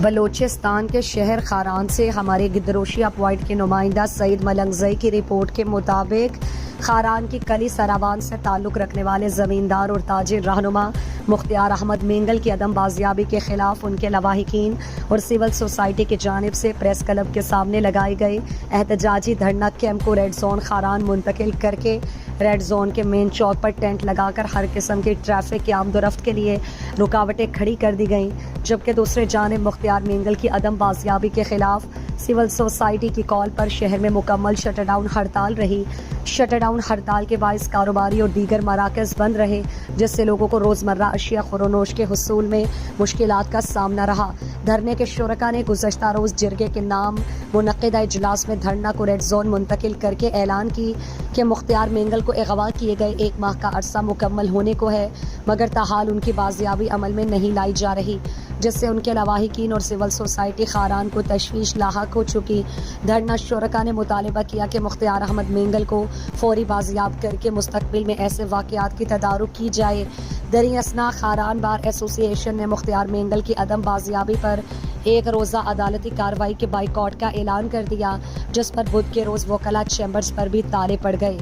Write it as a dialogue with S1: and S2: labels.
S1: بلوچستان کے شہر خاران سے ہمارے گدروشیہ پوائنٹ کے نمائندہ سعید ملنگزئی کی رپورٹ کے مطابق خاران کی کلی سراوان سے تعلق رکھنے والے زمیندار اور تاجر رہنما مختار احمد مینگل کی عدم بازیابی کے خلاف ان کے لواحقین اور سول سوسائٹی کی جانب سے پریس کلب کے سامنے لگائے گئے احتجاجی دھرنا کیمپ کو ریڈ زون خاران منتقل کر کے ریڈ زون کے مین چوک پر ٹینٹ لگا کر ہر قسم کی ٹریفک کی آمد و رفت کے لیے رکاوٹیں کھڑی کر دی گئیں، جبکہ دوسرے جانب مختار مینگل کی عدم بازیابی کے خلاف سول سوسائٹی کی کال پر شہر میں مکمل شٹ ڈاؤن ہڑتال رہی۔ شٹ ڈاؤن ہڑتال کے باعث کاروباری اور دیگر مراکز بند رہے، جس سے لوگوں کو روزمرہ اشیاء خورونوش کے حصول میں مشکلات کا سامنا رہا۔ دھرنے کے شرکاء نے گزشتہ روز جرگے کے نام منعقدہ اجلاس میں دھرنا کو ریڈ زون منتقل کر کے اعلان کی کہ مختار مینگل کو اغوا کیے گئے 1 ماہ کا عرصہ مکمل ہونے کو ہے، مگر تاحال ان کی بازیابی عمل میں نہیں لائی جا رہی، جس سے ان کے لواحقین اور سول سوسائٹی خاران کو تشویش لاحق ہو چکی۔ دھرنا شرکاء نے مطالبہ کیا کہ مختار احمد مینگل کو فوری بازیاب کر کے مستقبل میں ایسے واقعات کی تدارک کی جائے۔ دریں اثنا خاران بار ایسوسی ایشن نے مختار مینگل کی عدم بازیابی پر 1 روزہ عدالتی کارروائی کے بائیکاٹ کا اعلان کر دیا، جس پر بدھ کے روز وکلاء چیمبرز پر بھی تالے پڑ گئے۔